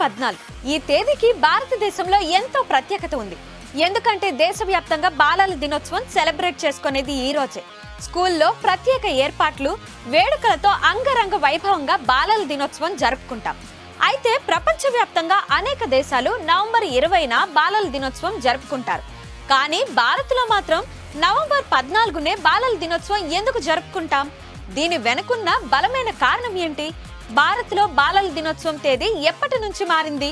14 ఈ తేదీకి భారతదేశంలో ఎంతో ప్రత్యేకత ఉంది. ఎందుకంటే దేశవ్యాప్తంగా బాలల దినోత్సవం సెలబ్రేట్ చేసుకునేది ఈ రోజే. స్కూల్లో ప్రత్యేక ఏర్పాట్లు, వేడుకలతో అంగరంగ వైభవంగా బాలల దినోత్సవం జరుపుకుంటాం. అయితే ప్రపంచవ్యాప్తంగా అనేక దేశాలు నవంబర్ 20న బాలల దినోత్సవం జరుపుకుంటారు. కానీ భారత్లో మాత్రం నవంబర్ 14నే బాలల దినోత్సవం ఎందుకు జరుపుకుంటాం? దీని వెనుకున్న బలమైన కారణం ఏంటి? భారత్లో బాలల దినోత్సవం తేదీ ఎప్పటి నుంచి మారింది?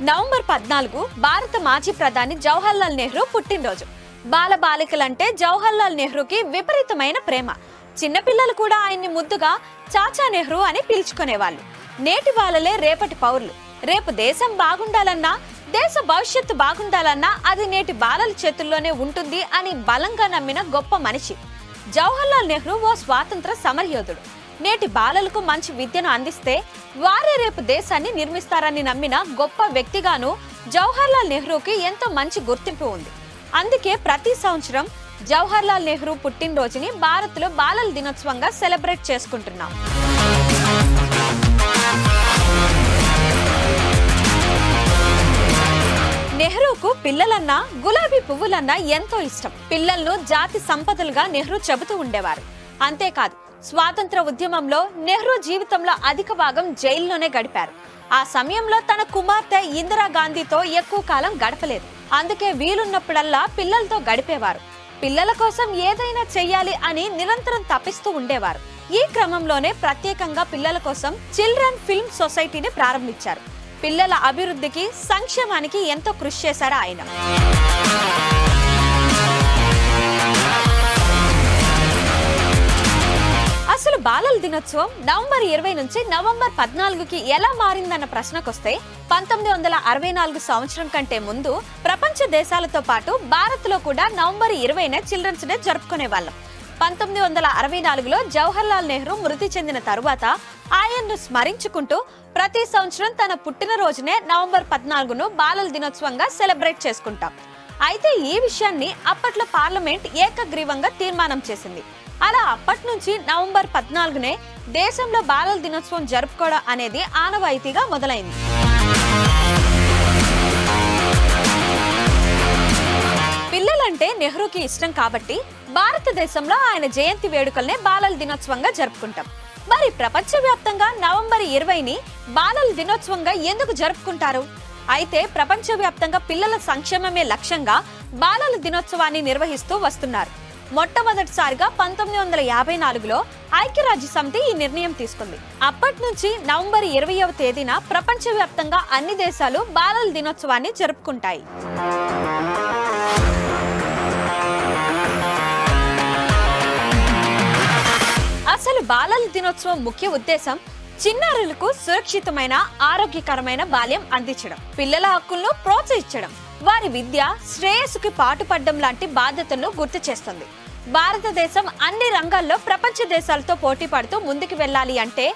నవంబర్ 14 భారత మాజీ ప్రధాని జవహర్లాల్ నెహ్రూ పుట్టినరోజు. బాలబాలికలంటే జవహర్లాల్ నెహ్రూకి విపరీతమైన ప్రేమ. చిన్నపిల్లలు కూడా ఆయన్ని ముద్దుగా చాచా నెహ్రూ అని పిలుచుకునేవాళ్ళు. నేటి బాలలే రేపటి పౌరులు. రేపు దేశం బాగుండాలన్నా, దేశ భవిష్యత్తు బాగుండాలన్నా అది నేటి బాలల చేతుల్లోనే ఉంటుంది అని బలంగా నమ్మిన గొప్ప మనిషి. జవహర్లాల్ నెహ్రూ ఓ స్వాతంత్ర సమరయోధుడు. నేటి బాలలకు మంచి విద్యను అందిస్తే వారే రేపు దేశాన్ని నిర్మిస్తారని నమ్మిన గొప్ప వ్యక్తిగాను జవహర్లాల్ నెహ్రూకి ఎంతో మంచి గుర్తింపు ఉంది. అందుకే ప్రతి సంవత్సరం జవహర్లాల్ నెహ్రూ పుట్టినరోజుని భారత్లో బాలల దినోత్సవంగా సెలబ్రేట్ చేసుకుంటున్నాం. నెహ్రూకు పిల్లలన్నా, గులాబీ పువ్వులన్నా ఎంతో ఇష్టం. పిల్లలను జాతి సంపదలుగా నెహ్రూ చెబుతూ ఉండేవారు. అంతేకాదు, స్వాతంత్ర ఉద్యమంలో నెహ్రూ జీవితంలో అధిక భాగం జైల్లోనే గడిపారు. ఆ సమయంలో తన కుమార్తె ఇందిరాగాంధీతో ఎక్కువ కాలం గడపలేదు. అందుకే వీలున్నప్పుడల్లా పిల్లలతో గడిపేవారు. పిల్లల కోసం ఏదైనా చెయ్యాలి అని నిరంతరం తపిస్తూ ఉండేవారు. ఈ క్రమంలోనే ప్రత్యేకంగా పిల్లల కోసం చిల్డ్రన్ ఫిల్మ్ సొసైటీని ప్రారంభించారు. పిల్లల అభివృద్ధికి, సంక్షేమానికి ఎంతో కృషి చేశారు ఆయన. అసలు బాలల దినోత్సవం నవంబర్ 20 నుంచి నవంబర్ 14కి ఎలా మారిందన్న ప్రశ్నకొస్తే 1964 సంవత్సరం కంటే ముందు ప్రపంచ దేశాలతో పాటు భారత్లో కూడా నవంబర్ 20నే చిల్డ్రన్స్ డే జరుపుకునే వాళ్ళం. 1964లో జవహర్లాల్ నెహ్రూ మృతి చెందిన తరువాత ఆయన్ను స్మరించుకుంటూ ప్రతి సంవత్సరం తన పుట్టినరోజునే నవంబర్ 14ను బాలల దినోత్సవంగా సెలబ్రేట్ చేసుకుంటాం. అయితే ఈ విషయాన్ని అప్పట్లో పార్లమెంట్ ఏకగ్రీవంగా తీర్మానం చేసింది. అలా అప్పటి నుంచి నవంబర్ 14నే దేశంలో బాలల దినోత్సవం జరుపుకోవడం అనేది ఆనవాయితీగా మొదలైంది. పిల్లలంటే నెహ్రూకి ఇష్టం కాబట్టి భారతదేశంలో ఆయన జయంతి వేడుకల్నే బాలల దినోత్సవంగా జరుపుకుంటాం. మరి ప్రపంచవ్యాప్తంగా నవంబర్ 20ని బాలల దినోత్సవంగా ఎందుకు జరుపుకుంటారు? అయితే ప్రపంచవ్యాప్తంగా పిల్లల సంక్షేమమే లక్ష్యంగా బాలల దినోత్సవాన్ని నిర్వహిస్తూ వస్తున్నారు. మొట్టమొదటిసారిగా 1954లో ఐక్యరాజ్య సమితి ఈ నిర్ణయం తీసుకుంది. అప్పటి నుంచి నవంబర్ 20వ తేదీన ప్రపంచవ్యాప్తంగా అన్ని దేశాలు బాలల దినోత్సవాన్ని జరుపుకుంటాయి. అసలు బాలల దినోత్సవం ముఖ్య ఉద్దేశం చిన్నారులకు సురక్షితమైన, ఆరోగ్యకరమైన బాల్యం అందించడం, పిల్లల హక్కులను ప్రోత్సహించడం, వారి విద్య, శ్రేయస్సుకి పాటుపడడం లాంటి బాధ్యతలను గుర్తు చేస్తుంది. భారతదేశం అన్ని రంగాల్లో ప్రపంచ దేశాలతో పోటీ పడుతూ ముందుకు వెళ్ళాలి అంటే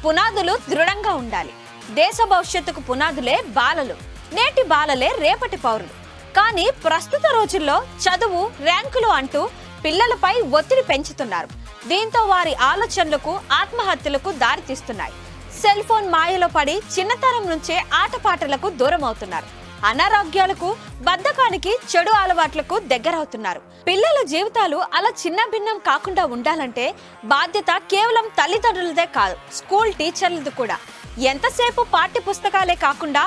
పునాదులు దృఢంగా ఉండాలి. దేశ భవిష్యత్తుకు పునాదులే బాలలు. నేటి బాలలే రేపటి పౌరులు. కానీ ప్రస్తుత రోజుల్లో చదువు, ర్యాంకులు అంటూ పిల్లలపై ఒత్తిడి పెంచుతున్నారు. దీంతో వారి ఆలోచనలకు, ఆత్మహత్యలకు దారితీస్తున్నాయి. సెల్ ఫోన్ మాయలో పడి చిన్నతనం నుంచే ఆటపాటలకు దూరం అవుతున్నారు. అనారోగ్యాలకు, బద్ధకానికి, చెడు అలవాట్లకు దగ్గరవుతున్నారు. పిల్లల జీవితాలు అలా చిన్న భిన్నం కాకుండా ఉండాలంటే బాధ్యత కేవలం తల్లిదండ్రులదే కాదు, స్కూల్ టీచర్లది కూడా. ఎంతసేపు పాఠ్య పుస్తకాలే కాకుండా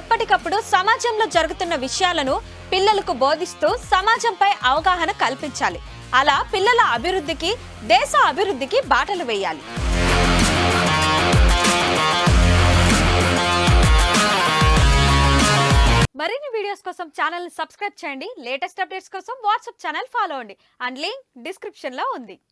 ఎప్పటికప్పుడు సమాజంలో జరుగుతున్న విషయాలను పిల్లలకు బోధిస్తూ సమాజంపై అవగాహన కల్పించాలి. అలా పిల్లల అభివృద్ధికి, దేశ అభివృద్ధికి బాటలు వేయాలి. మరిన్ని వీడియోస్ కోసం ఛానల్ ని సబ్స్క్రైబ్ చేయండి. లేటెస్ట్ అప్డేట్స్ కోసం వాట్సాప్ ఛానల్ ఫాలో అవ్వండి. అండ్ లింక్ డిస్క్రిప్షన్ లో ఉంది.